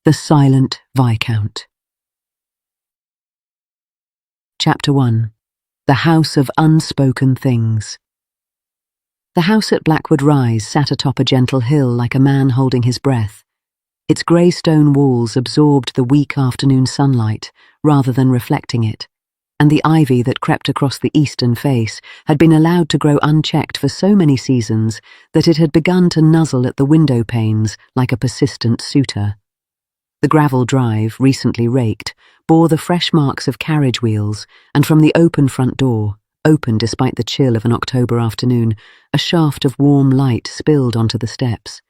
The Silent Viscount. Chapter 1. The House of Unspoken Things. The house at Blackwood Rise sat atop a gentle hill like a man holding his breath. Its grey stone walls absorbed the weak afternoon sunlight rather than reflecting it, and the ivy that crept across the eastern face had been allowed to grow unchecked for so many seasons that it had begun to nuzzle at the window panes like a persistent suitor. The gravel drive, recently raked, bore the fresh marks of carriage wheels, and from the open front door, open despite the chill of an October afternoon, a shaft of warm light spilled onto the steps.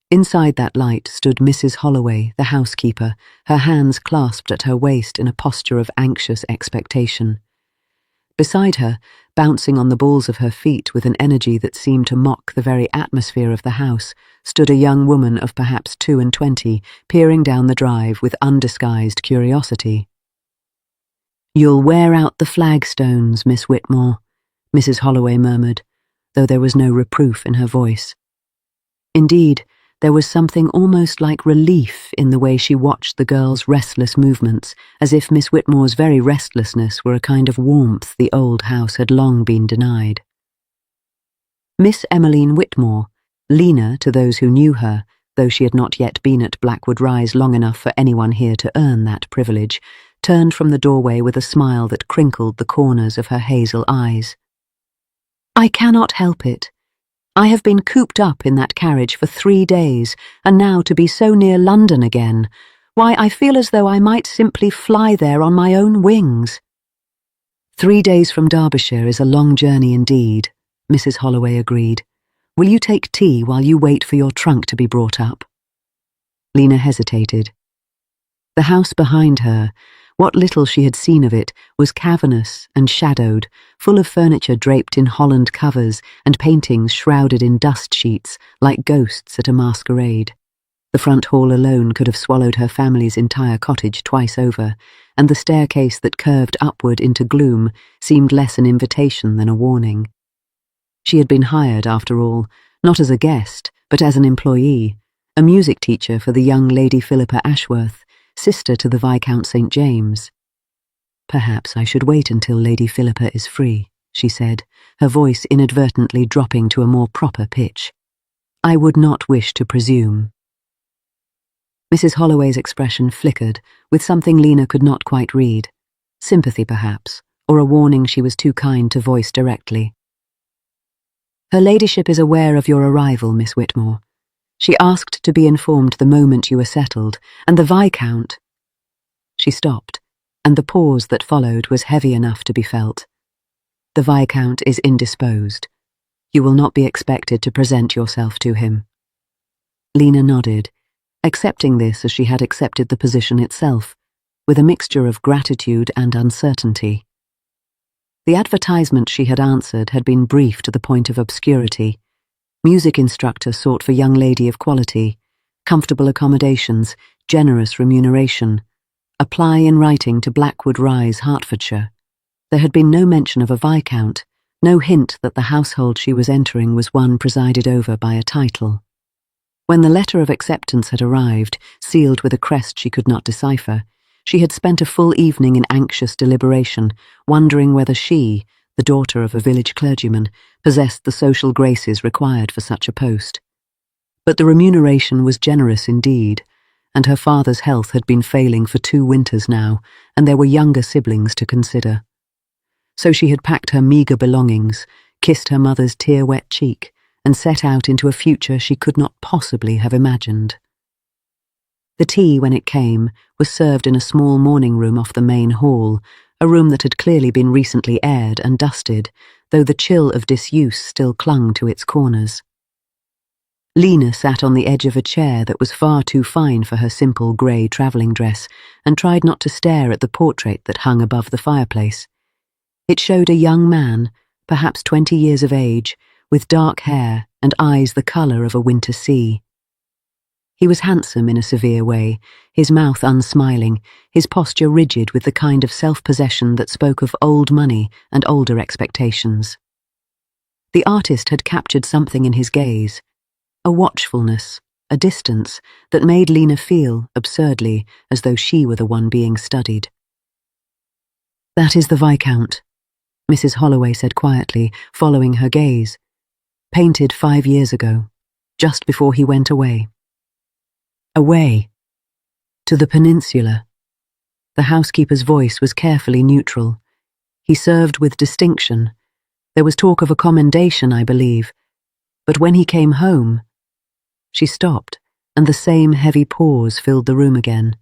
Inside that light stood Mrs. Holloway, the housekeeper, her hands clasped at her waist in a posture of anxious expectation. Beside her, bouncing on the balls of her feet with an energy that seemed to mock the very atmosphere of the house, stood a young woman of perhaps 22, peering down the drive with undisguised curiosity. "You'll wear out the flagstones, Miss Whitmore," Mrs. Holloway murmured, though there was no reproof in her voice. Indeed, there was something almost like relief in the way she watched the girl's restless movements, as if Miss Whitmore's very restlessness were a kind of warmth the old house had long been denied. Miss Emmeline Whitmore, Lena to those who knew her, though she had not yet been at Blackwood Rise long enough for anyone here to earn that privilege, turned from the doorway with a smile that crinkled the corners of her hazel eyes. "I cannot help it. I have been cooped up in that carriage for 3 days, and now to be so near London again, why, I feel as though I might simply fly there on my own wings." 3 days from Derbyshire is a long journey indeed, Mrs. Holloway agreed. "Will you take tea while you wait for your trunk to be brought up?" Lena hesitated. The house behind her, what little she had seen of it, was cavernous and shadowed, full of furniture draped in holland covers and paintings shrouded in dust sheets like ghosts at a masquerade. The front hall alone could have swallowed her family's entire cottage twice over, and the staircase that curved upward into gloom seemed less an invitation than a warning. She had been hired, after all, not as a guest, but as an employee, a music teacher for the young Lady Philippa Ashworth, sister to the Viscount St. James. "Perhaps I should wait until Lady Philippa is free," she said, her voice inadvertently dropping to a more proper pitch. "I would not wish to presume." Mrs. Holloway's expression flickered with something Lena could not quite read. Sympathy, perhaps, or a warning she was too kind to voice directly. "Her ladyship is aware of your arrival, Miss Whitmore. She asked to be informed the moment you were settled, and the Viscount—" She stopped, and the pause that followed was heavy enough to be felt. "The Viscount is indisposed. You will not be expected to present yourself to him." Lena nodded, accepting this as she had accepted the position itself, with a mixture of gratitude and uncertainty. The advertisement she had answered had been brief to the point of obscurity. Music instructor sought for young lady of quality, comfortable accommodations, generous remuneration. Apply in writing to Blackwood Rise, Hertfordshire. There had been no mention of a viscount, no hint that the household she was entering was one presided over by a title. When the letter of acceptance had arrived, sealed with a crest she could not decipher, she had spent a full evening in anxious deliberation, wondering whether she, the daughter of a village clergyman, possessed the social graces required for such a post. But the remuneration was generous indeed, and her father's health had been failing for 2 winters now, and there were younger siblings to consider. So she had packed her meagre belongings, kissed her mother's tear-wet cheek, and set out into a future she could not possibly have imagined. The tea, when it came, was served in a small morning room off the main hall, a room that had clearly been recently aired and dusted, though the chill of disuse still clung to its corners. Lena sat on the edge of a chair that was far too fine for her simple grey travelling dress, and tried not to stare at the portrait that hung above the fireplace. It showed a young man, perhaps 20 years of age, with dark hair and eyes the colour of a winter sea. He was handsome in a severe way, his mouth unsmiling, his posture rigid with the kind of self-possession that spoke of old money and older expectations. The artist had captured something in his gaze, a watchfulness, a distance that made Lena feel, absurdly, as though she were the one being studied. "That is the Viscount," Mrs. Holloway said quietly, following her gaze. "Painted 5 years ago, just before he went away." Away. To the peninsula. The housekeeper's voice was carefully neutral. He served with distinction. There was talk of a commendation, I believe. But when he came home... She stopped, and the same heavy pause filled the room again.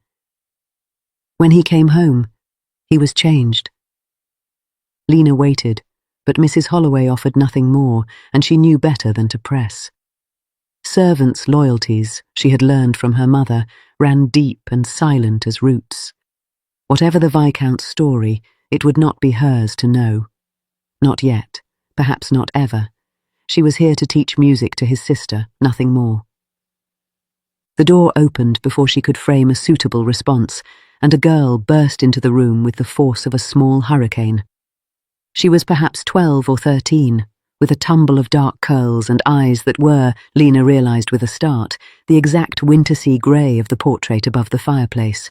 When he came home, he was changed. Lena waited, but Mrs. Holloway offered nothing more, and she knew better than to press. Servants' loyalties, she had learned from her mother, ran deep and silent as roots. Whatever the Viscount's story, it would not be hers to know. Not yet, perhaps not ever. She was here to teach music to his sister, nothing more. The door opened before she could frame a suitable response, and a girl burst into the room with the force of a small hurricane. She was perhaps 12 or 13, with a tumble of dark curls and eyes that were, Lena realized with a start, the exact winter-sea grey of the portrait above the fireplace.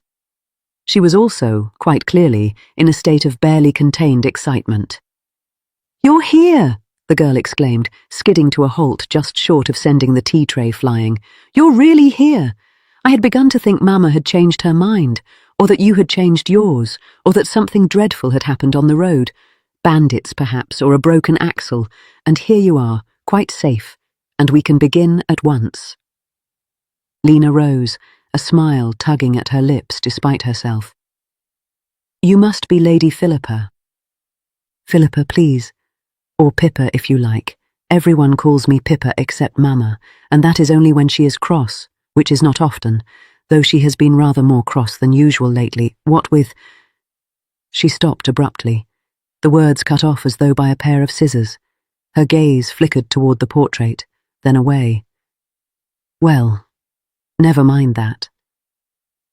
She was also, quite clearly, in a state of barely contained excitement. "You're here!" the girl exclaimed, skidding to a halt just short of sending the tea tray flying. "You're really here! I had begun to think Mama had changed her mind, or that you had changed yours, or that something dreadful had happened on the road. Bandits, perhaps, or a broken axle, and here you are, quite safe, and we can begin at once." Lena rose, a smile tugging at her lips despite herself. "You must be Lady Philippa." "Philippa, please. Or Pippa, if you like. Everyone calls me Pippa except Mama, and that is only when she is cross, which is not often, though she has been rather more cross than usual lately. What with—" She stopped abruptly, the words cut off as though by a pair of scissors. Her gaze flickered toward the portrait, then away. "Well, never mind that.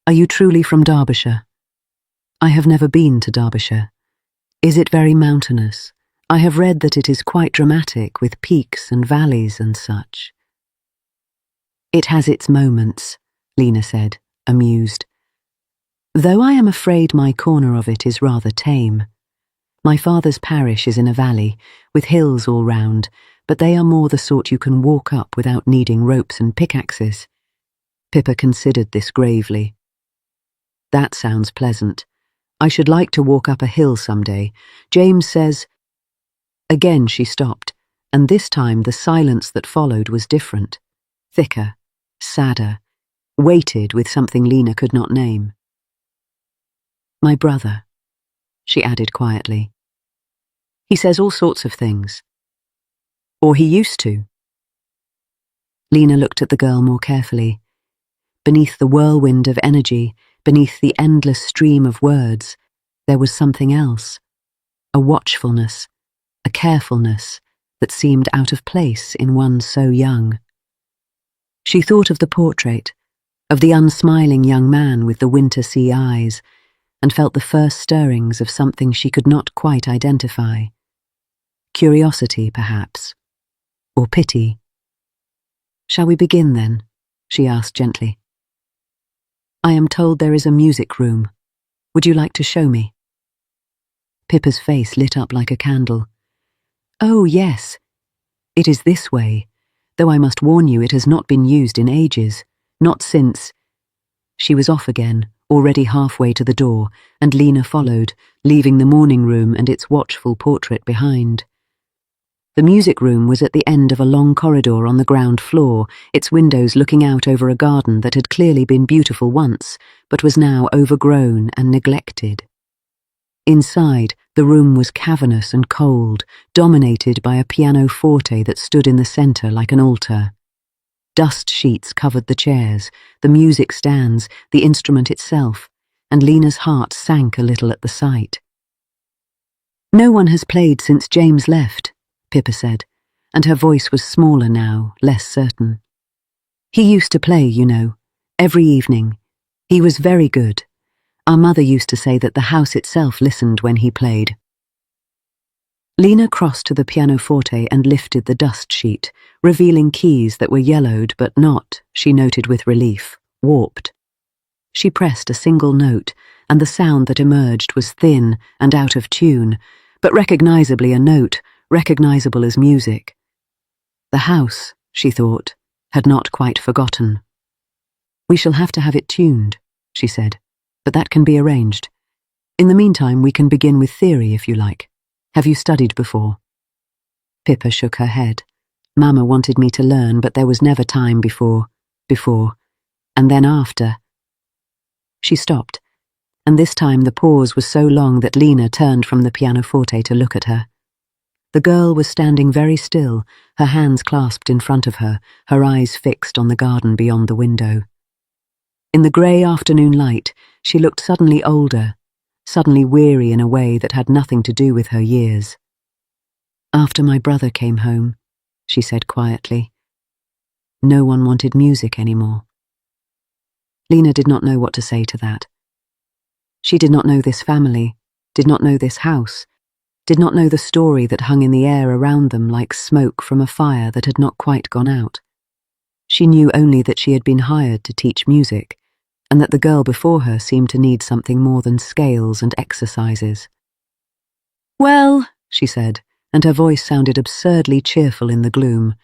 Are you truly from Derbyshire?" "I have never been to Derbyshire. Is it very mountainous? I have read that it is quite dramatic, with peaks and valleys and such." "It has its moments," Lena said, amused. "Though I am afraid my corner of it is rather tame. My father's parish is in a valley, with hills all round, but they are more the sort you can walk up without needing ropes and pickaxes." Pippa considered this gravely. "That sounds pleasant. I should like to walk up a hill someday. James says—" Again she stopped, and this time the silence that followed was different. Thicker, sadder, weighted with something Lena could not name. "My brother," she added quietly. "He says all sorts of things. Or he used to." Lena looked at the girl more carefully. Beneath the whirlwind of energy, beneath the endless stream of words, there was something else. A watchfulness, a carefulness that seemed out of place in one so young. She thought of the portrait, of the unsmiling young man with the winter-sea eyes, and felt the first stirrings of something she could not quite identify. Curiosity, perhaps, or pity. "Shall we begin, then?" she asked gently. "I am told there is a music room. Would you like to show me?" Pippa's face lit up like a candle. "Oh, yes. It is this way, though I must warn you it has not been used in ages, not since—" She was off again, already halfway to the door, and Lena followed, leaving the morning room and its watchful portrait behind. The music room was at the end of a long corridor on the ground floor, its windows looking out over a garden that had clearly been beautiful once, but was now overgrown and neglected. Inside, the room was cavernous and cold, dominated by a pianoforte that stood in the centre like an altar. Dust sheets covered the chairs, the music stands, the instrument itself, and Lena's heart sank a little at the sight. "No one has played since James left," Pippa said, and her voice was smaller now, less certain. "He used to play, you know, every evening. He was very good. Our mother used to say that the house itself listened when he played." Lena crossed to the pianoforte and lifted the dust sheet, revealing keys that were yellowed but not, she noted with relief, warped. She pressed a single note, and the sound that emerged was thin and out of tune, but recognizably a note, recognizable as music. The house, she thought, had not quite forgotten. "We shall have to have it tuned," she said, "but that can be arranged. In the meantime, we can begin with theory if you like. Have you studied before?" Pippa shook her head. "Mamma wanted me to learn, but there was never time before, and then after." She stopped, and this time the pause was so long that Lena turned from the pianoforte to look at her. The girl was standing very still, her hands clasped in front of her, her eyes fixed on the garden beyond the window. In the grey afternoon light, she looked suddenly older, suddenly weary in a way that had nothing to do with her years. "After my brother came home," she said quietly, "no one wanted music anymore." Lena did not know what to say to that. She did not know this family, did not know this house, did not know the story that hung in the air around them like smoke from a fire that had not quite gone out. She knew only that she had been hired to teach music, and that the girl before her seemed to need something more than scales and exercises. "Well," she said, and her voice sounded absurdly cheerful in the gloom,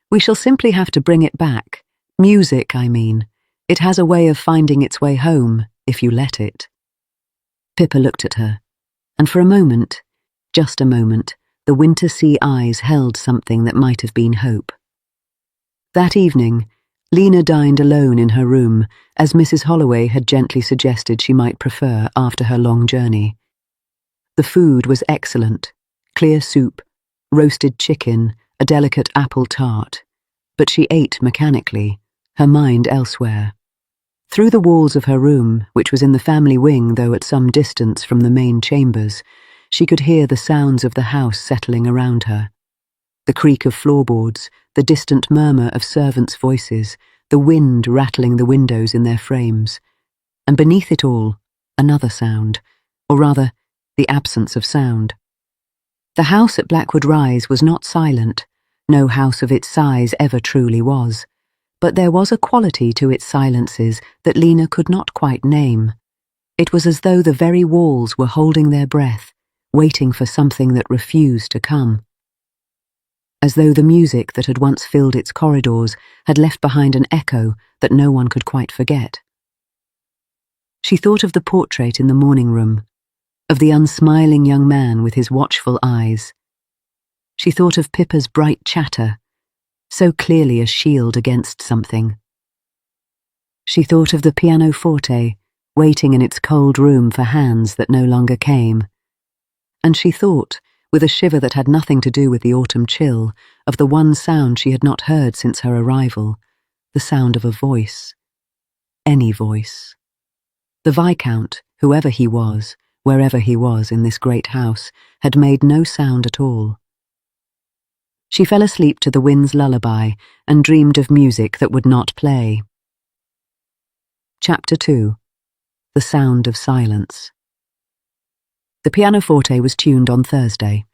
"we shall simply have to bring it back. Music, I mean. It has a way of finding its way home, if you let it." Pippa looked at her, and for a moment, just a moment, the winter sea eyes held something that might have been hope. That evening, Lena dined alone in her room, as Mrs. Holloway had gently suggested she might prefer after her long journey. The food was excellent: clear soup, roasted chicken, a delicate apple tart, but she ate mechanically, her mind elsewhere. Through the walls of her room, which was in the family wing though at some distance from the main chambers, she could hear the sounds of the house settling around her. The creak of floorboards, the distant murmur of servants' voices, the wind rattling the windows in their frames. And beneath it all, another sound, or rather, the absence of sound. The house at Blackwood Rise was not silent, no house of its size ever truly was, but there was a quality to its silences that Lena could not quite name. It was as though the very walls were holding their breath, waiting for something that refused to come. As though the music that had once filled its corridors had left behind an echo that no one could quite forget. She thought of the portrait in the morning room, of the unsmiling young man with his watchful eyes. She thought of Pippa's bright chatter, so clearly a shield against something. She thought of the pianoforte, waiting in its cold room for hands that no longer came. And she thought, with a shiver that had nothing to do with the autumn chill, of the one sound she had not heard since her arrival, the sound of a voice. Any voice. The Viscount, whoever he was, wherever he was in this great house, had made no sound at all. She fell asleep to the wind's lullaby and dreamed of music that would not play. Chapter 2. The Sound of Silence. The pianoforte was tuned on Thursday.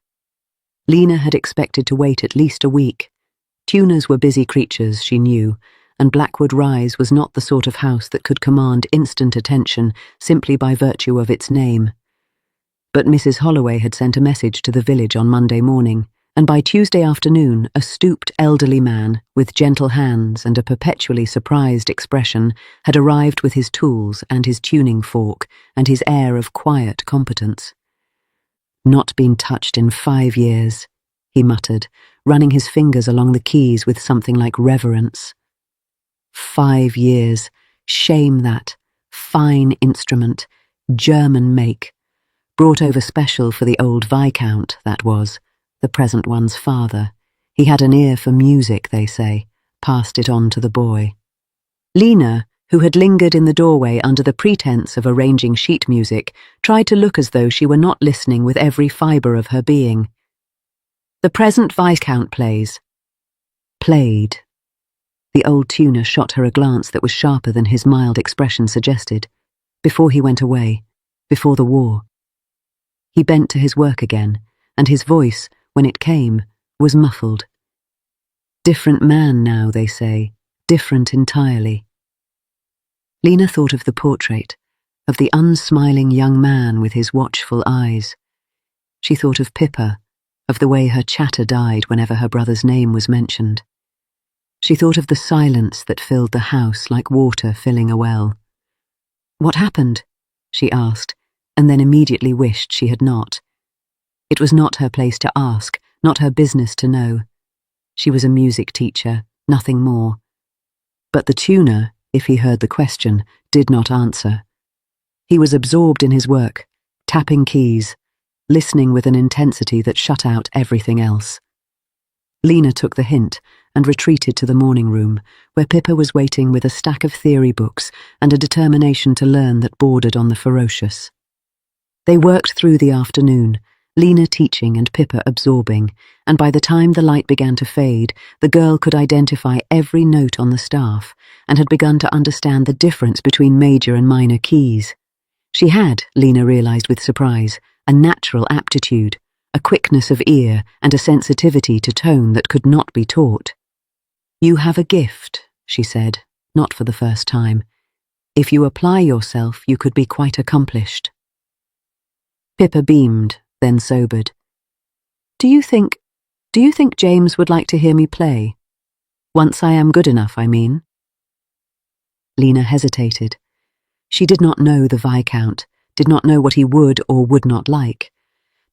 Lena had expected to wait at least a week. Tuners were busy creatures, she knew, and Blackwood Rise was not the sort of house that could command instant attention simply by virtue of its name. But Mrs. Holloway had sent a message to the village on Monday morning, and by Tuesday afternoon a stooped elderly man, with gentle hands and a perpetually surprised expression, had arrived with his tools and his tuning fork and his air of quiet competence. "Not been touched in 5 years," he muttered, running his fingers along the keys with something like reverence. 5 years. Shame that. Fine instrument. German make. Brought over special for the old Viscount, that was, the present one's father. He had an ear for music, they say, passed it on to the boy. Lena, who had lingered in the doorway under the pretense of arranging sheet music, tried to look as though she were not listening with every fibre of her being. "The present Viscount plays." Played. The old tuner shot her a glance that was sharper than his mild expression suggested. Before he went away, before the war. He bent to his work again, and his voice, when it came, was muffled. Different man now, they say, different entirely. Lena thought of the portrait, of the unsmiling young man with his watchful eyes. She thought of Pippa, of the way her chatter died whenever her brother's name was mentioned. She thought of the silence that filled the house like water filling a well. "What happened?" she asked, and then immediately wished she had not. It was not her place to ask, not her business to know. She was a music teacher, nothing more. But the tuner, if he heard the question, did not answer. He was absorbed in his work, tapping keys, listening with an intensity that shut out everything else. Lena took the hint and retreated to the morning room, where Pippa was waiting with a stack of theory books and a determination to learn that bordered on the ferocious. They worked through the afternoon, Lena teaching and Pippa absorbing, and by the time the light began to fade, the girl could identify every note on the staff and had begun to understand the difference between major and minor keys. She had, Lena realized with surprise, a natural aptitude, a quickness of ear and a sensitivity to tone that could not be taught. "You have a gift," she said, not for the first time. "If you apply yourself, you could be quite accomplished." Pippa beamed, then sobered. Do you think James would like to hear me play? Once I am good enough, I mean." Lena hesitated. She did not know the Viscount, did not know what he would or would not like.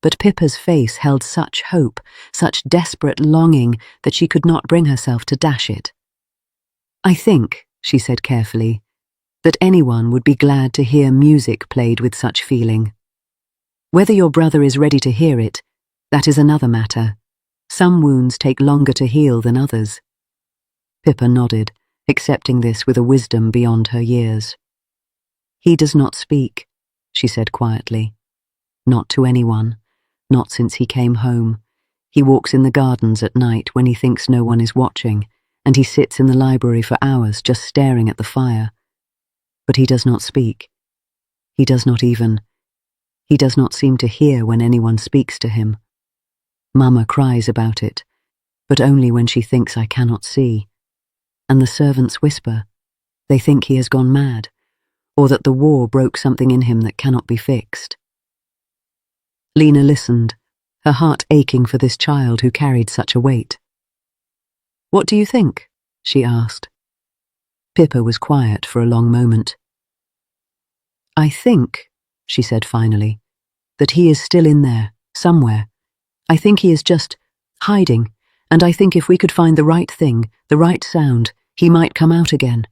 But Pippa's face held such hope, such desperate longing, that she could not bring herself to dash it. "I think," she said carefully, "that anyone would be glad to hear music played with such feeling. Whether your brother is ready to hear it, that is another matter. Some wounds take longer to heal than others." Pippa nodded, accepting this with a wisdom beyond her years. "He does not speak," she said quietly. "Not to anyone, not since he came home. He walks in the gardens at night when he thinks no one is watching, and he sits in the library for hours just staring at the fire. But he does not speak. He does not seem to hear when anyone speaks to him. Mama cries about it, but only when she thinks I cannot see. And the servants whisper. They think he has gone mad, or that the war broke something in him that cannot be fixed." Lena listened, her heart aching for this child who carried such a weight. "What do you think?" she asked. Pippa was quiet for a long moment. "I think," she said finally, "that he is still in there, somewhere. I think he is just hiding, and I think if we could find the right thing, the right sound, he might come out again."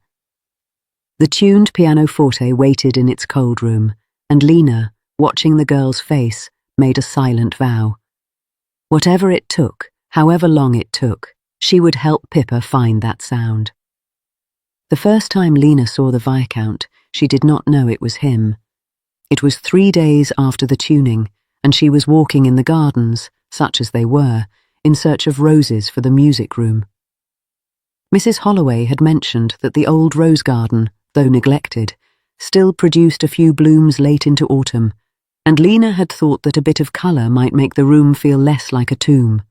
The tuned pianoforte waited in its cold room, and Lena, watching the girl's face, made a silent vow. Whatever it took, however long it took, she would help Pippa find that sound. The first time Lena saw the Viscount, she did not know it was him. It was 3 days after the tuning, and she was walking in the gardens, such as they were, in search of roses for the music room. Mrs. Holloway had mentioned that the old rose garden, though neglected, still produced a few blooms late into autumn, and Lena had thought that a bit of colour might make the room feel less like a tomb.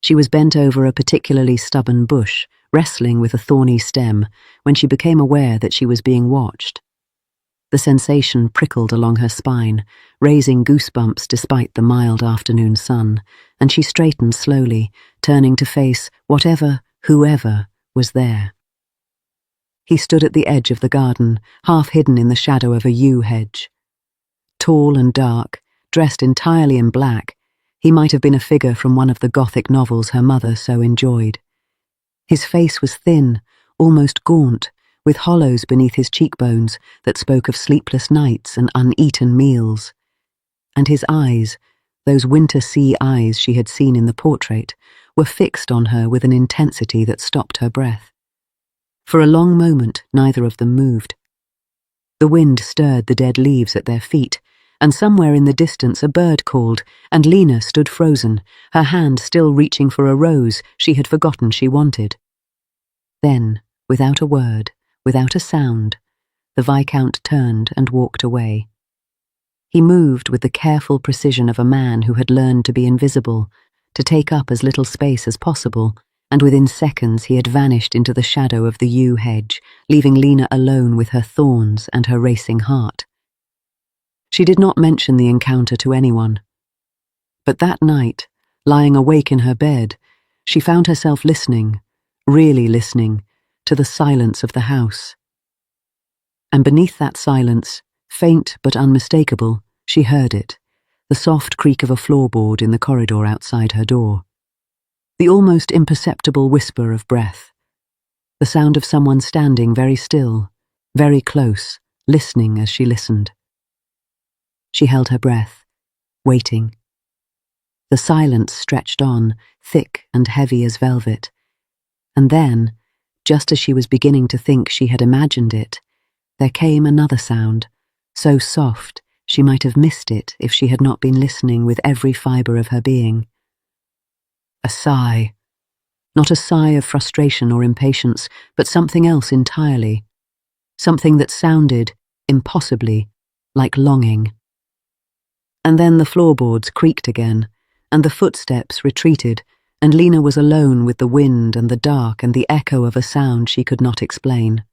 She was bent over a particularly stubborn bush, wrestling with a thorny stem, when she became aware that she was being watched. The sensation prickled along her spine, raising goosebumps despite the mild afternoon sun, and she straightened slowly, turning to face whoever was there. He stood at the edge of the garden, half hidden in the shadow of a yew hedge. Tall and dark, dressed entirely in black, he might have been a figure from one of the Gothic novels her mother so enjoyed. His face was thin, almost gaunt, with hollows beneath his cheekbones that spoke of sleepless nights and uneaten meals. And his eyes, those winter sea eyes she had seen in the portrait, were fixed on her with an intensity that stopped her breath. For a long moment, neither of them moved. The wind stirred the dead leaves at their feet, and somewhere in the distance a bird called, and Lena stood frozen, her hand still reaching for a rose she had forgotten she wanted. Then, without a word, without a sound, the Viscount turned and walked away. He moved with the careful precision of a man who had learned to be invisible, to take up as little space as possible, and within seconds he had vanished into the shadow of the yew hedge, leaving Lena alone with her thorns and her racing heart. She did not mention the encounter to anyone. But that night, lying awake in her bed, she found herself listening, really listening, to the silence of the house. And beneath that silence, faint but unmistakable, she heard it, the soft creak of a floorboard in the corridor outside her door. The almost imperceptible whisper of breath. The sound of someone standing very still, very close, listening as she listened. She held her breath, waiting. The silence stretched on, thick and heavy as velvet. And then, just as she was beginning to think she had imagined it, there came another sound, so soft she might have missed it if she had not been listening with every fibre of her being. A sigh. Not a sigh of frustration or impatience, but something else entirely. Something that sounded, impossibly, like longing. And then the floorboards creaked again, and the footsteps retreated, and Lena was alone with the wind and the dark and the echo of a sound she could not explain.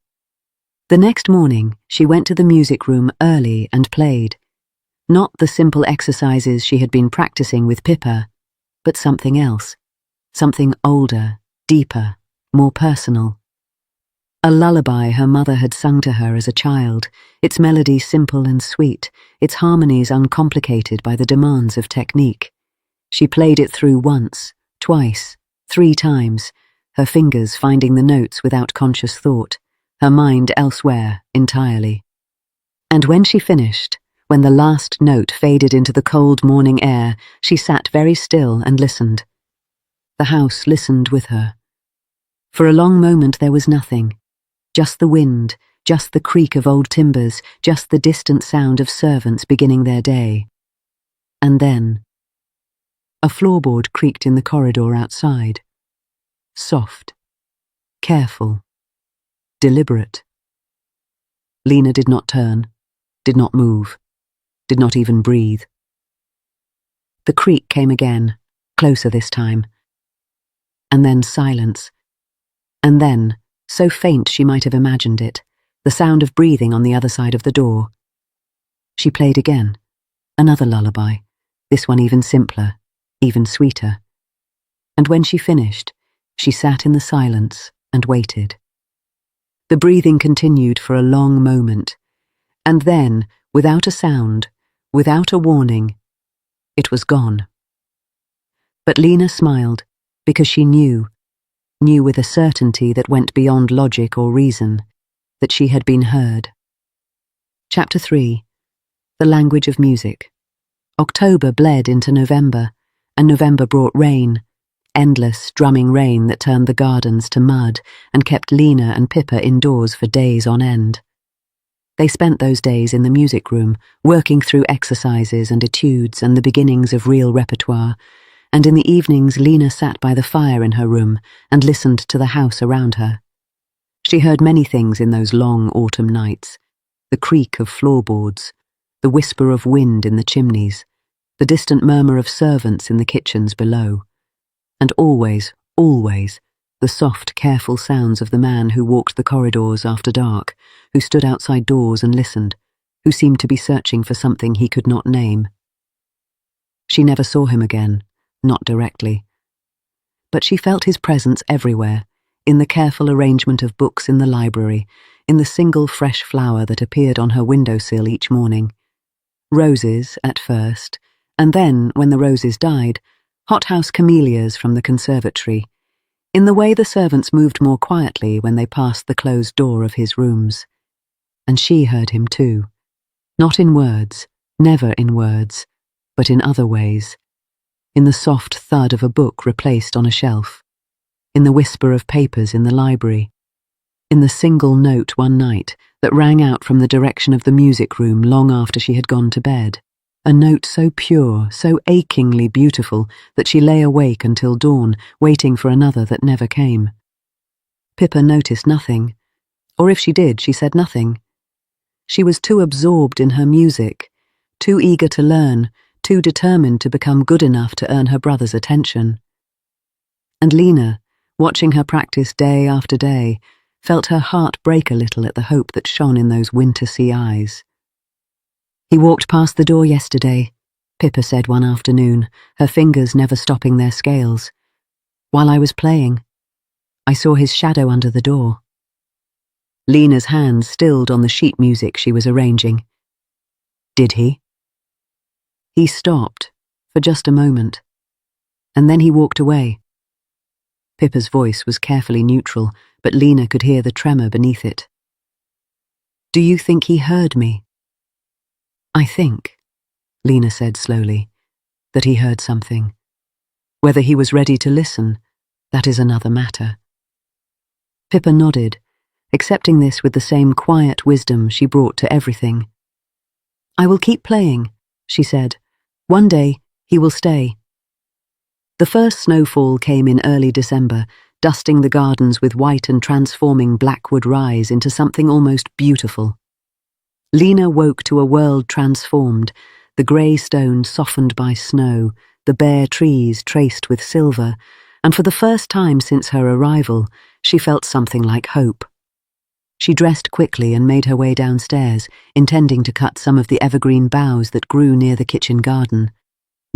The next morning, she went to the music room early and played. Not the simple exercises she had been practicing with Pippa, but something else. Something older, deeper, more personal. A lullaby her mother had sung to her as a child, its melody simple and sweet, its harmonies uncomplicated by the demands of technique. She played it through once, twice, 3 times, her fingers finding the notes without conscious thought, her mind elsewhere entirely. And when she finished, when the last note faded into the cold morning air, she sat very still and listened. The house listened with her. For a long moment there was nothing. Just the wind, just the creak of old timbers, just the distant sound of servants beginning their day. And then, a floorboard creaked in the corridor outside. Soft, careful, deliberate. Lena did not turn, did not move, did not even breathe. The creak came again, closer this time. And then silence. And then, so faint she might have imagined it, the sound of breathing on the other side of the door. She played again, another lullaby, this one even simpler, even sweeter. And when she finished, she sat in the silence and waited. The breathing continued for a long moment, and then, without a sound, without a warning, it was gone. But Lena smiled, because she knew with a certainty that went beyond logic or reason, that she had been heard. Chapter 3. The Language of Music. October bled into November, and November brought rain, endless, drumming rain that turned the gardens to mud and kept Lena and Pippa indoors for days on end. They spent those days in the music room, working through exercises and etudes and the beginnings of real repertoire, and in the evenings Lena sat by the fire in her room and listened to the house around her. She heard many things in those long autumn nights: the creak of floorboards, the whisper of wind in the chimneys, the distant murmur of servants in the kitchens below, and always, always, the soft, careful sounds of the man who walked the corridors after dark, who stood outside doors and listened, who seemed to be searching for something he could not name. She never saw him again. Not directly. But she felt his presence everywhere, in the careful arrangement of books in the library, in the single fresh flower that appeared on her windowsill each morning. Roses, at first, and then, when the roses died, hothouse camellias from the conservatory, in the way the servants moved more quietly when they passed the closed door of his rooms. And she heard him too. Not in words, never in words, but in other ways. In the soft thud of a book replaced on a shelf, in the whisper of papers in the library, in the single note one night that rang out from the direction of the music room long after she had gone to bed, a note so pure, so achingly beautiful that she lay awake until dawn, waiting for another that never came. Pippa noticed nothing, or if she did, she said nothing. She was too absorbed in her music, too eager to learn, too determined to become good enough to earn her brother's attention. And Lena, watching her practice day after day, felt her heart break a little at the hope that shone in those winter-sea eyes. "He walked past the door yesterday," Pippa said one afternoon, her fingers never stopping their scales. "While I was playing, I saw his shadow under the door." Lena's hands stilled on the sheet music she was arranging. "Did he?" "He stopped, for just a moment, and then he walked away." Pippa's voice was carefully neutral, but Lena could hear the tremor beneath it. "Do you think he heard me?" "I think," Lena said slowly, "that he heard something. Whether he was ready to listen, that is another matter." Pippa nodded, accepting this with the same quiet wisdom she brought to everything. "I will keep playing," she said. "One day, he will stay." The first snowfall came in early December, dusting the gardens with white and transforming Blackwood Rise into something almost beautiful. Lena woke to a world transformed, the grey stone softened by snow, the bare trees traced with silver, and for the first time since her arrival, she felt something like hope. She dressed quickly and made her way downstairs, intending to cut some of the evergreen boughs that grew near the kitchen garden.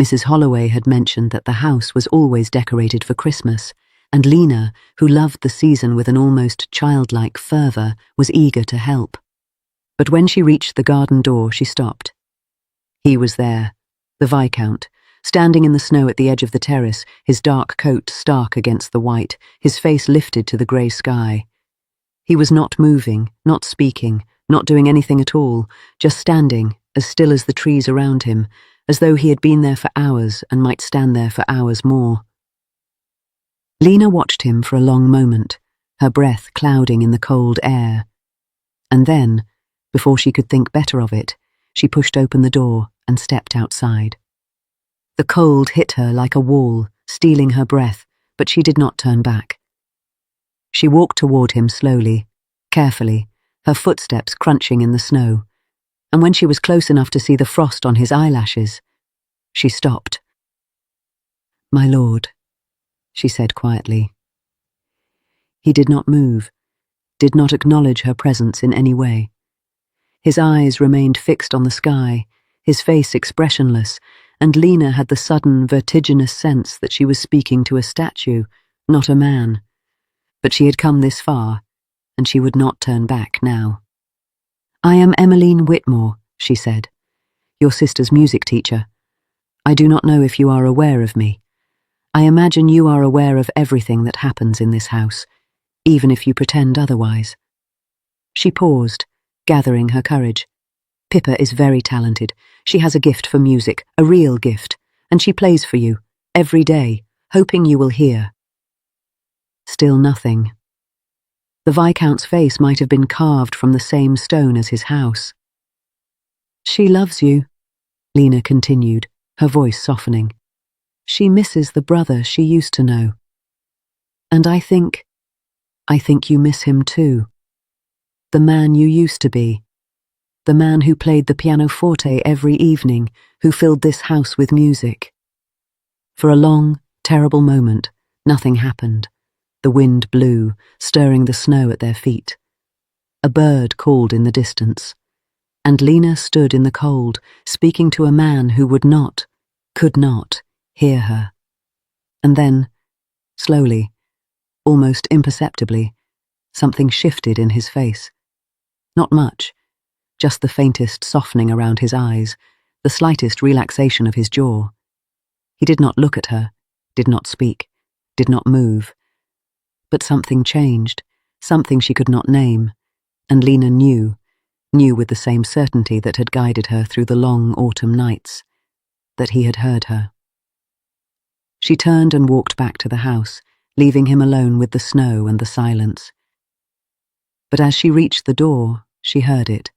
Mrs. Holloway had mentioned that the house was always decorated for Christmas, and Lena, who loved the season with an almost childlike fervour, was eager to help. But when she reached the garden door, she stopped. He was there, the Viscount, standing in the snow at the edge of the terrace, his dark coat stark against the white, his face lifted to the grey sky. He was not moving, not speaking, not doing anything at all, just standing, as still as the trees around him, as though he had been there for hours and might stand there for hours more. Lena watched him for a long moment, her breath clouding in the cold air. And then, before she could think better of it, she pushed open the door and stepped outside. The cold hit her like a wall, stealing her breath, but she did not turn back. She walked toward him slowly, carefully, her footsteps crunching in the snow, and when she was close enough to see the frost on his eyelashes, she stopped. "My lord," she said quietly. He did not move, did not acknowledge her presence in any way. His eyes remained fixed on the sky, his face expressionless, and Lena had the sudden, vertiginous sense that she was speaking to a statue, not a man. But she had come this far, and she would not turn back now. "I am Emmeline Whitmore," she said, "your sister's music teacher. I do not know if you are aware of me. I imagine you are aware of everything that happens in this house, even if you pretend otherwise." She paused, gathering her courage. "Pippa is very talented. She has a gift for music, a real gift, and she plays for you, every day, hoping you will hear." Still nothing. The Viscount's face might have been carved from the same stone as his house. "She loves you," Lena continued, her voice softening. "She misses the brother she used to know. And I think you miss him too. The man you used to be. The man who played the pianoforte every evening, who filled this house with music." For a long, terrible moment, nothing happened. The wind blew, stirring the snow at their feet. A bird called in the distance, and Lena stood in the cold, speaking to a man who would not, could not, hear her. And then, slowly, almost imperceptibly, something shifted in his face. Not much, just the faintest softening around his eyes, the slightest relaxation of his jaw. He did not look at her, did not speak, did not move. But something changed, something she could not name, and Lena knew with the same certainty that had guided her through the long autumn nights, that he had heard her. She turned and walked back to the house, leaving him alone with the snow and the silence. But as she reached the door, she heard it.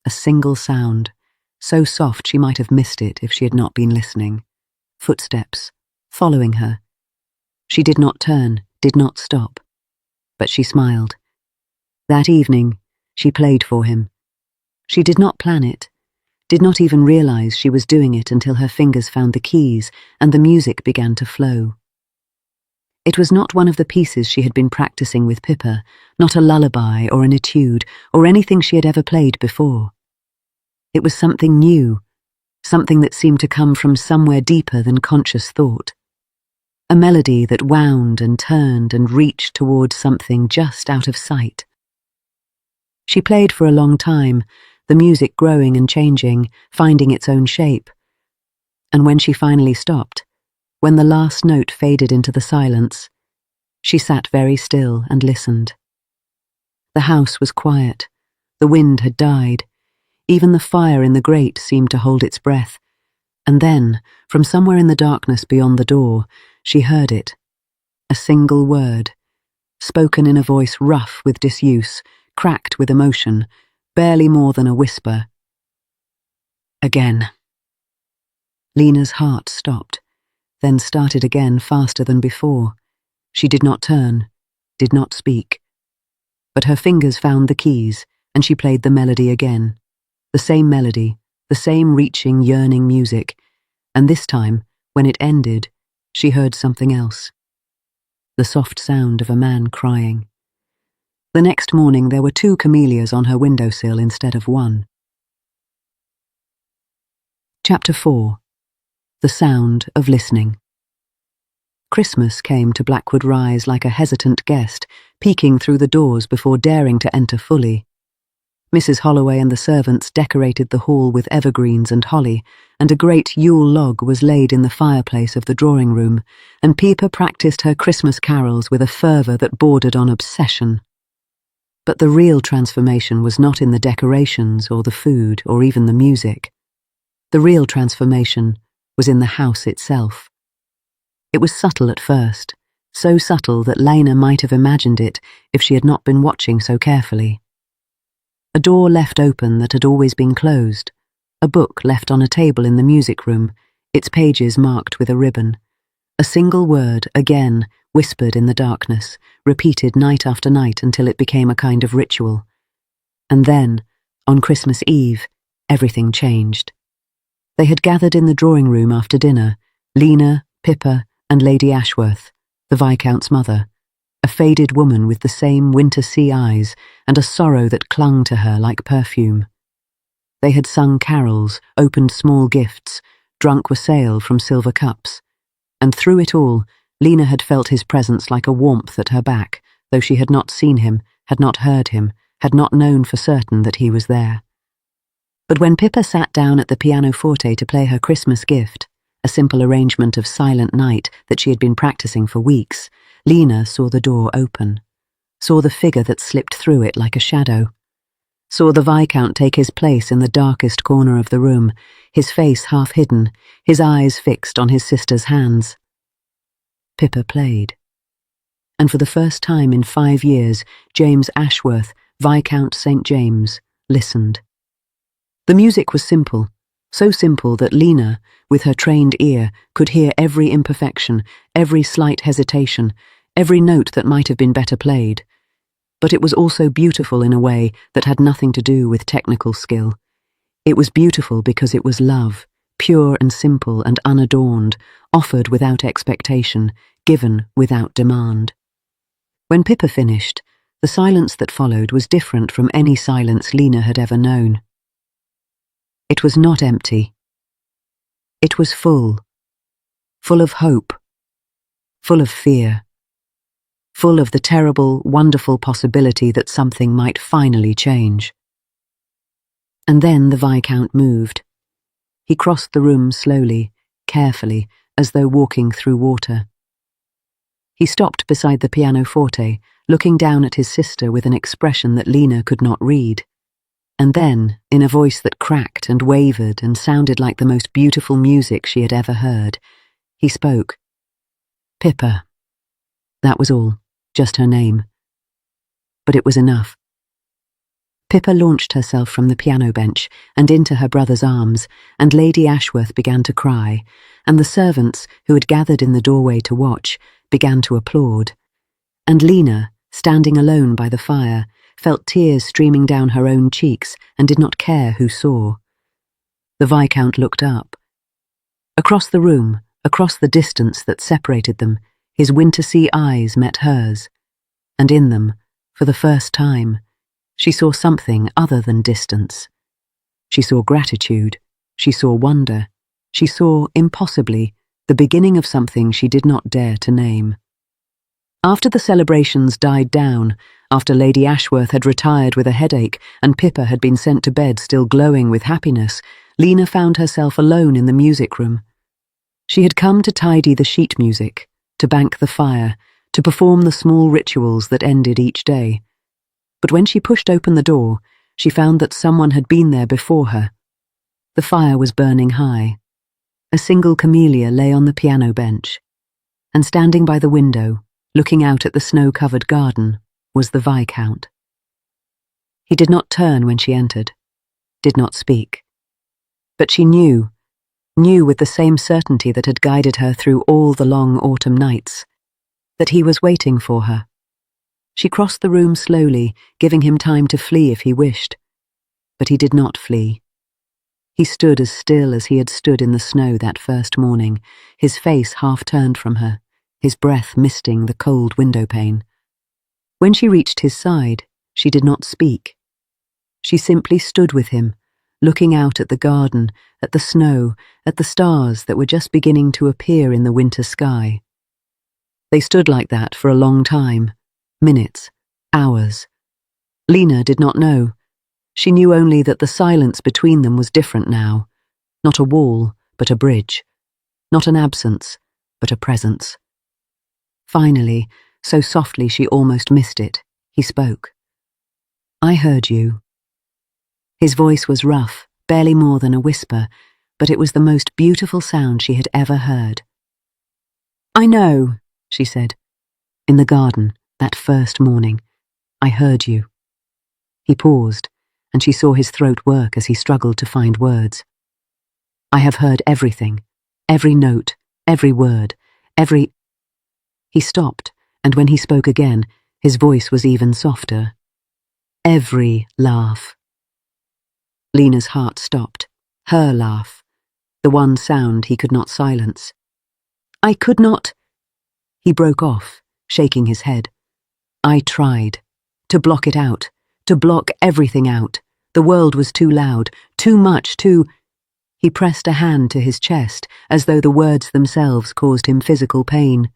A single sound, so soft she might have missed it if she had not been listening. Footsteps, following her. She did not turn, did not stop, but she smiled. That evening, she played for him. She did not plan it, did not even realize she was doing it until her fingers found the keys and the music began to flow. It was not one of the pieces she had been practicing with Pippa, not a lullaby or an etude or anything she had ever played before. It was something new, something that seemed to come from somewhere deeper than conscious thought. A melody that wound and turned and reached towards something just out of sight. She played for a long time, the music growing and changing, finding its own shape. And when she finally stopped, when the last note faded into the silence, she sat very still and listened. The house was quiet. The wind had died. Even the fire in the grate seemed to hold its breath. And then, from somewhere in the darkness beyond the door, she heard it. A single word, spoken in a voice rough with disuse, cracked with emotion, barely more than a whisper. Again. Lena's heart stopped, then started again faster than before. She did not turn, did not speak. But her fingers found the keys, and she played the melody again. The same melody, the same reaching, yearning music, and this time, when it ended, she heard something else. The soft sound of a man crying. The next morning there were 2 camellias on her windowsill instead of 1. Chapter 4. The Sound of Listening. Christmas came to Blackwood Rise like a hesitant guest, peeking through the doors before daring to enter fully. Mrs. Holloway and the servants decorated the hall with evergreens and holly, and a great Yule log was laid in the fireplace of the drawing-room, and Pippa practiced her Christmas carols with a fervour that bordered on obsession. But the real transformation was not in the decorations or the food or even the music. The real transformation was in the house itself. It was subtle at first, so subtle that Lena might have imagined it if she had not been watching so carefully. A door left open that had always been closed, a book left on a table in the music room, its pages marked with a ribbon. A single word, again, whispered in the darkness, repeated night after night until it became a kind of ritual. And then, on Christmas Eve, everything changed. They had gathered in the drawing-room after dinner, Lena, Pippa, and Lady Ashworth, the Viscount's mother, a faded woman with the same winter sea eyes and a sorrow that clung to her like perfume. They had sung carols, opened small gifts, drunk wassail from silver cups, and through it all, Lena had felt his presence like a warmth at her back, though she had not seen him, had not heard him, had not known for certain that he was there. But when Pippa sat down at the pianoforte to play her Christmas gift, a simple arrangement of Silent Night that she had been practicing for weeks, Lena saw the door open, saw the figure that slipped through it like a shadow, saw the Viscount take his place in the darkest corner of the room, his face half hidden, his eyes fixed on his sister's hands. Pippa played. And for the first time in 5 years, James Ashworth, Viscount St. James, listened. The music was simple, so simple that Lena, with her trained ear, could hear every imperfection, every slight hesitation, every note that might have been better played. But it was also beautiful in a way that had nothing to do with technical skill. It was beautiful because it was love, pure and simple and unadorned, offered without expectation, given without demand. When Pippa finished, the silence that followed was different from any silence Lena had ever known. It was not empty. It was full. Full of hope. Full of fear. Full of the terrible, wonderful possibility that something might finally change. And then the Viscount moved. He crossed the room slowly, carefully, as though walking through water. He stopped beside the pianoforte, looking down at his sister with an expression that Lena could not read. And then, in a voice that cracked and wavered and sounded like the most beautiful music she had ever heard, he spoke. Pippa. That was all, just her name. But it was enough. Pippa launched herself from the piano bench and into her brother's arms, and Lady Ashworth began to cry, and the servants, who had gathered in the doorway to watch, began to applaud. And Lena, standing alone by the fire, felt tears streaming down her own cheeks and did not care who saw. The Viscount looked up. Across the room, across the distance that separated them, his winter-sea eyes met hers, and in them, for the first time, she saw something other than distance. She saw gratitude, she saw wonder, she saw, impossibly, the beginning of something she did not dare to name. After the celebrations died down, after Lady Ashworth had retired with a headache and Pippa had been sent to bed still glowing with happiness, Lena found herself alone in the music room. She had come to tidy the sheet music, to bank the fire, to perform the small rituals that ended each day. But when she pushed open the door, she found that someone had been there before her. The fire was burning high. A single camellia lay on the piano bench, and standing by the window, looking out at the snow-covered garden, was the Viscount. He did not turn when she entered, did not speak. But she knew with the same certainty that had guided her through all the long autumn nights, that he was waiting for her. She crossed the room slowly, giving him time to flee if he wished. But he did not flee. He stood as still as he had stood in the snow that first morning, his face half turned from her, his breath misting the cold window-pane. When she reached his side, she did not speak. She simply stood with him, looking out at the garden, at the snow, at the stars that were just beginning to appear in the winter sky. They stood like that for a long time, minutes, hours. Lena did not know. She knew only that the silence between them was different now. Not a wall, but a bridge. Not an absence, but a presence. Finally, so softly she almost missed it, he spoke. "I heard you." His voice was rough, barely more than a whisper, but it was the most beautiful sound she had ever heard. "I know," she said. "In the garden, that first morning. I heard you." He paused, and she saw his throat work as he struggled to find words. "I have heard everything, every note, every word, every—" He stopped, and when he spoke again, his voice was even softer. "Every laugh." Lena's heart stopped. Her laugh. The one sound he could not silence. "I could not—" He broke off, shaking his head. "I tried. To block it out. To block everything out. The world was too loud, too much, too—" He pressed a hand to his chest, as though the words themselves caused him physical pain.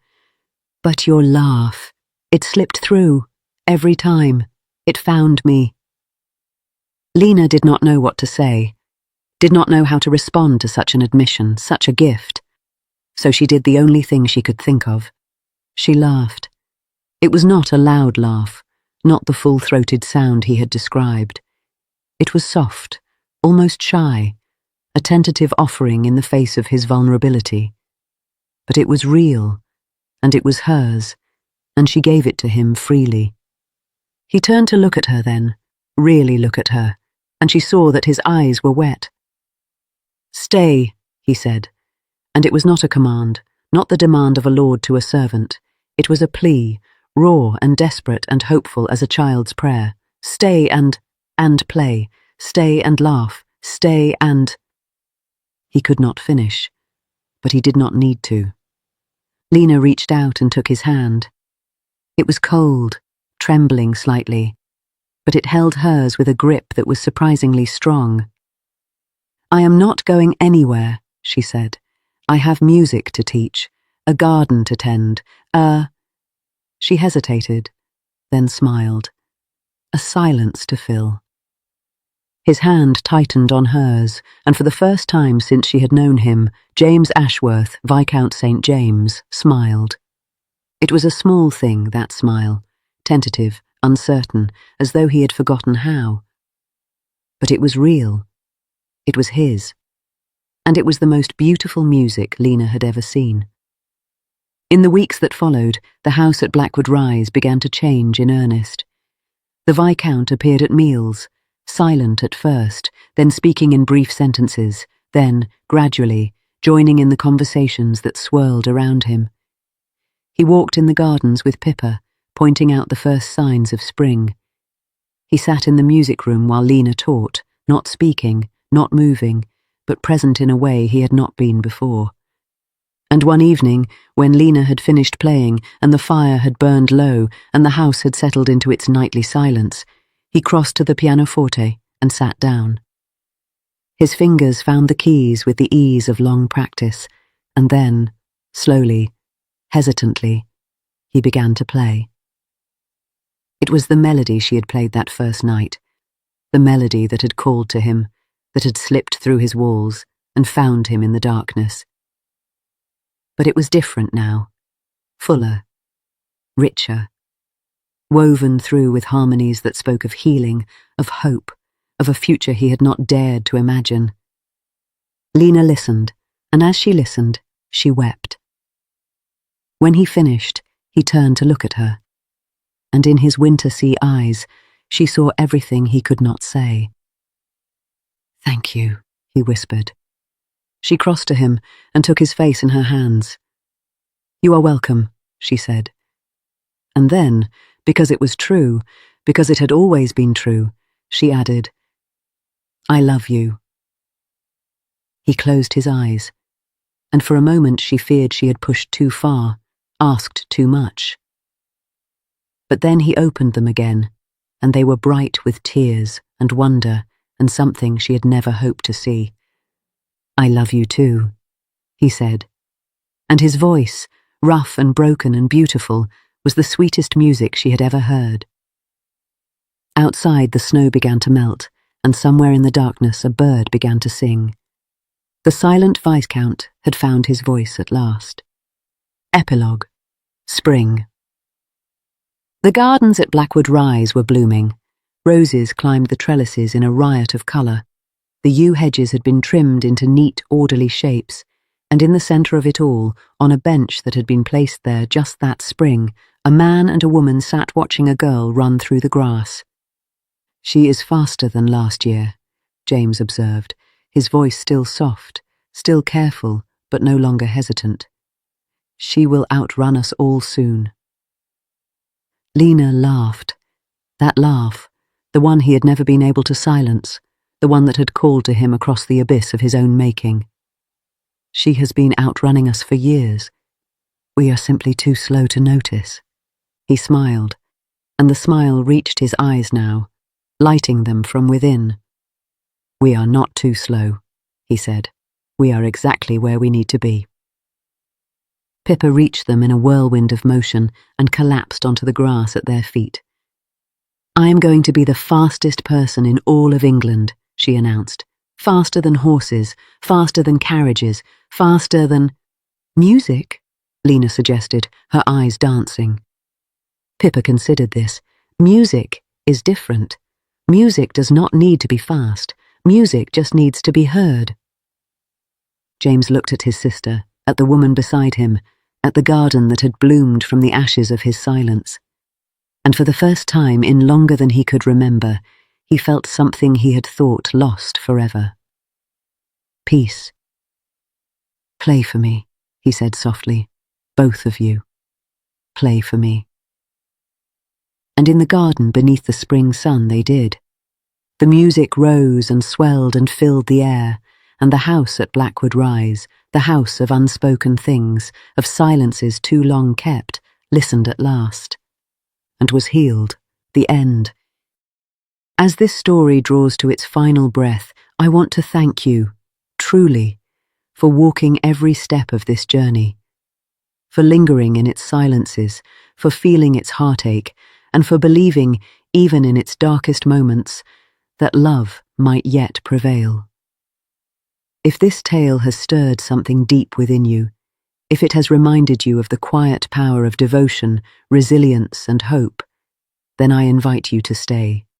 "But your laugh, it slipped through, every time. It found me." Lena did not know what to say, did not know how to respond to such an admission, such a gift. So she did the only thing she could think of. She laughed. It was not a loud laugh, not the full-throated sound he had described. It was soft, almost shy, a tentative offering in the face of his vulnerability. But it was real, and it was hers, and she gave it to him freely. He turned to look at her then, really look at her, and she saw that his eyes were wet. "Stay," he said, and it was not a command, not the demand of a lord to a servant. It was a plea, raw and desperate and hopeful as a child's prayer. "Stay and play, stay and laugh, stay and—" He could not finish, but he did not need to. Lena reached out and took his hand. It was cold, trembling slightly, but it held hers with a grip that was surprisingly strong. "I am not going anywhere," she said. "I have music to teach, a garden to tend, She hesitated, then smiled. A silence to fill. His hand tightened on hers, and for the first time since she had known him, James Ashworth, Viscount St. James, smiled. It was a small thing, that smile, tentative, uncertain, as though he had forgotten how. But it was real. It was his. And it was the most beautiful music Lena had ever seen. In the weeks that followed, the house at Blackwood Rise began to change in earnest. The Viscount appeared at meals, silent at first, then speaking in brief sentences, then, gradually, joining in the conversations that swirled around him. He walked in the gardens with Pippa, pointing out the first signs of spring. He sat in the music room while Lena taught, not speaking, not moving, but present in a way he had not been before. And one evening, when Lena had finished playing and the fire had burned low and the house had settled into its nightly silence, he crossed to the pianoforte and sat down. His fingers found the keys with the ease of long practice, and then, slowly, hesitantly, he began to play. It was the melody she had played that first night, the melody that had called to him, that had slipped through his walls and found him in the darkness. But it was different now, fuller, richer, woven through with harmonies that spoke of healing, of hope, of a future he had not dared to imagine. Lena listened, and as she listened, she wept. When he finished, he turned to look at her, and in his winter-sea eyes, she saw everything he could not say. "Thank you," he whispered. She crossed to him and took his face in her hands. "You are welcome," she said. And then, because it was true, because it had always been true, she added, "I love you." He closed his eyes, and for a moment she feared she had pushed too far, asked too much. But then he opened them again, and they were bright with tears and wonder and something she had never hoped to see. "I love you too," he said, and his voice, rough and broken and beautiful, was the sweetest music she had ever heard. Outside the snow began to melt, and somewhere in the darkness a bird began to sing. The silent Viscount had found his voice at last. Epilogue. Spring. The gardens at Blackwood Rise were blooming. Roses climbed the trellises in a riot of colour. The yew hedges had been trimmed into neat, orderly shapes, and in the centre of it all, on a bench that had been placed there just that spring, a man and a woman sat watching a girl run through the grass. "She is faster than last year," James observed, his voice still soft, still careful, but no longer hesitant. "She will outrun us all soon." Lena laughed. That laugh, the one he had never been able to silence, the one that had called to him across the abyss of his own making. "She has been outrunning us for years. We are simply too slow to notice." He smiled, and the smile reached his eyes now, lighting them from within. "We are not too slow," he said. "We are exactly where we need to be." Pippa reached them in a whirlwind of motion and collapsed onto the grass at their feet. "I am going to be the fastest person in all of England," she announced. "Faster than horses, faster than carriages, faster than—" "Music?" Lena suggested, her eyes dancing. Pippa considered this. Music is different. Music does not need to be fast. Music just needs to be heard. James looked at his sister, at the woman beside him, at the garden that had bloomed from the ashes of his silence. And for the first time in longer than he could remember, he felt something he had thought lost forever. Peace. "Play for me," he said softly. "Both of you. Play for me." And in the garden beneath the spring sun they did. The music rose and swelled and filled the air, and the house at Blackwood Rise, the house of unspoken things, of silences too long kept, listened at last, and was healed, the end. As this story draws to its final breath, I want to thank you, truly, for walking every step of this journey, for lingering in its silences, for feeling its heartache, and for believing, even in its darkest moments, that love might yet prevail. If this tale has stirred something deep within you, if it has reminded you of the quiet power of devotion, resilience, and hope, then I invite you to stay.